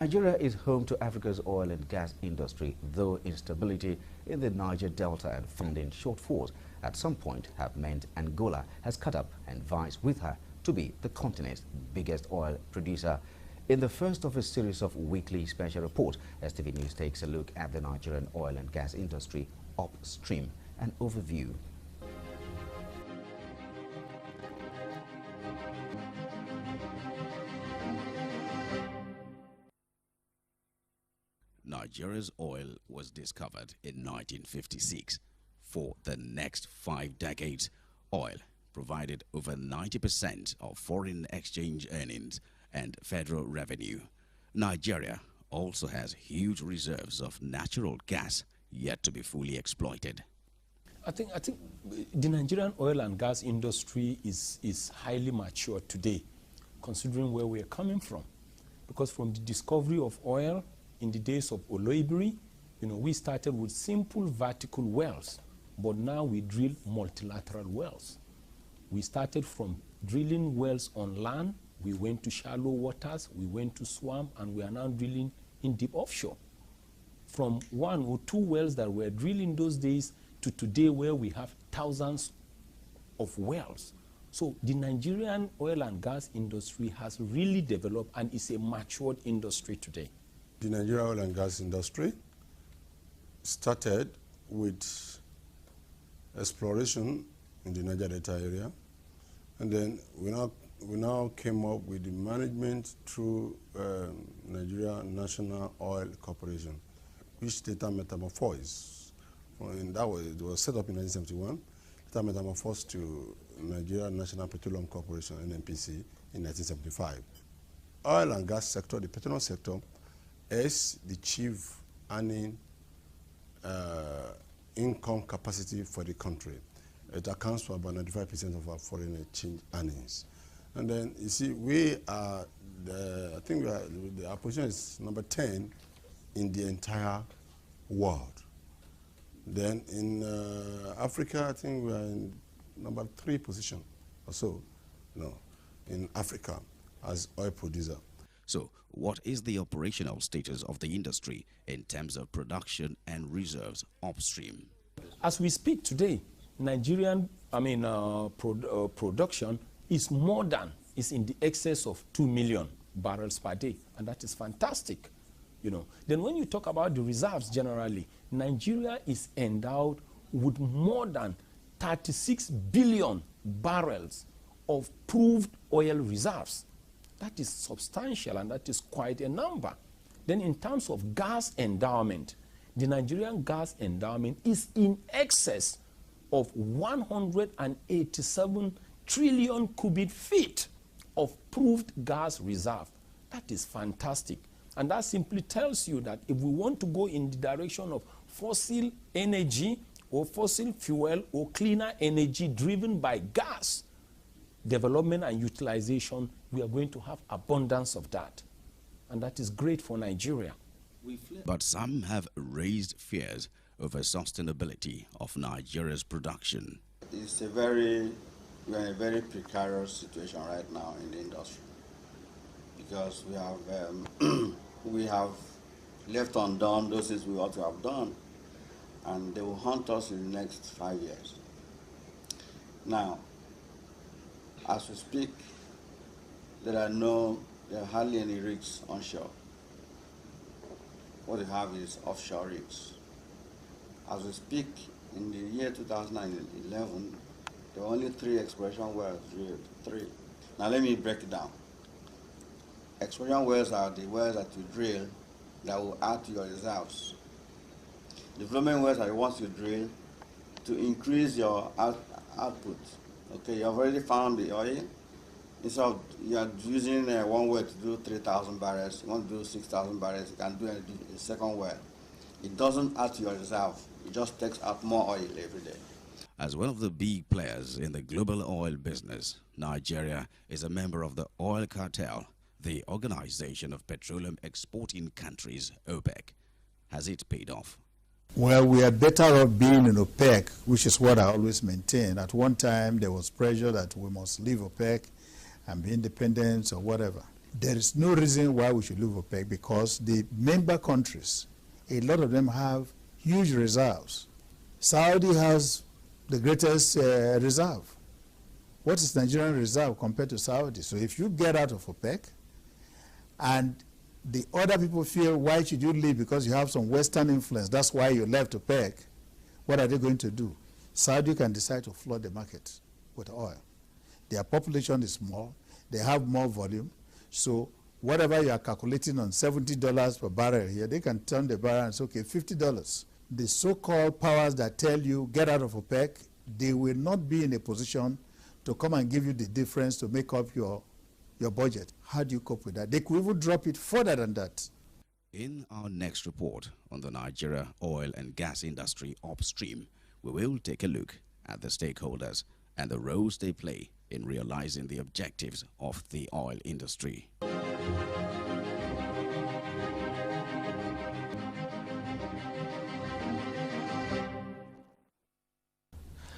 Nigeria is home to Africa's oil and gas industry, though instability in the Niger Delta and funding shortfalls at some point have meant Angola has caught up and vies with her to be the continent's biggest oil producer. In the first of a series of weekly special reports, STV News takes a look at the Nigerian oil and gas industry upstream. An overview. Nigeria's oil was discovered in 1956. For the next 5 decades, oil provided over 90% of foreign exchange earnings and federal revenue. Nigeria also has huge reserves of natural gas yet to be fully exploited. I think the Nigerian oil and gas industry is highly mature today, considering where we are coming from. Because from the discovery of oil in the days of Oloibiri, we started with simple vertical wells, but now we drill multilateral wells. We started from drilling wells on land, we went to shallow waters, we went to swamp, and we are now drilling in deep offshore. From 1 or 2 wells that were drilled in those days to today, where we have thousands of wells. So the Nigerian oil and gas industry has really developed and is a matured industry today. The Nigerian oil and gas industry started with exploration in the Niger Delta area, and then we now came up with the management through Nigeria National Oil Corporation, which later metamorphosed. And it was set up in 1971, later metamorphosed to Nigeria National Petroleum Corporation, NNPC, in 1975. Oil and gas sector, the petroleum sector, is the chief earning income capacity for the country. It accounts for about 95% of our foreign exchange earnings. And then, you see, our position is number 10 in the entire world. Then in Africa, I think we are in number 3 position or so, in Africa as oil producer. So, what is the operational status of the industry in terms of production and reserves upstream? As we speak today, Nigerian production is in the excess of 2 million barrels per day, and that is fantastic. Then when you talk about the reserves generally, Nigeria is endowed with more than 36 billion barrels of proved oil reserves. That is substantial, and that is quite a number. Then in terms of gas endowment, the Nigerian gas endowment is in excess of 187 trillion cubic feet of proved gas reserve. That is fantastic. And that simply tells you that if we want to go in the direction of fossil energy or fossil fuel or cleaner energy driven by gas development and utilization, we are going to have abundance of that. And that is great for Nigeria. But some have raised fears over sustainability of Nigeria's production. We're in a very precarious situation right now in the industry, because we have left undone those things we ought to have done, and they will haunt us in the next 5 years. Now, as we speak, there are hardly any rigs onshore. What we have is offshore rigs. As we speak, in the year 2011, there were only 3 exploration wells drilled. 3. Now let me break it down. Exploration wells are the wells that you drill that will add to your reserves. Development wells are the ones you drill to increase your output. Okay, you have already found the oil. Instead of you are using one well to do 3,000 barrels, you want to do 6,000 barrels, you can do a second well. It doesn't add to your reserve. It just takes out more oil every day. As one of the big players in the global oil business, Nigeria is a member of the oil cartel, the Organization of Petroleum Exporting Countries, OPEC. Has it paid off? Well, we are better off being in OPEC, which is what I always maintain. At one time, there was pressure that we must leave OPEC and be independent or whatever. There is no reason why we should leave OPEC because the member countries, a lot of them have huge reserves. Saudi has the greatest reserve. What is Nigerian reserve compared to Saudi? So if you get out of OPEC and the other people feel, why should you leave because you have some Western influence, that's why you left OPEC, what are they going to do? Saudi can decide to flood the market with oil. Their population is small, they have more volume, so whatever you are calculating on $70 per barrel here, they can turn the barrel and say, okay, $50. The so-called powers that tell you get out of OPEC, they will not be in a position to come and give you the difference to make up your budget. How do you cope with that? They could even drop it further than that. In our next report on the Nigeria oil and gas industry upstream, we will take a look at the stakeholders and the roles they play in realizing the objectives of the oil industry.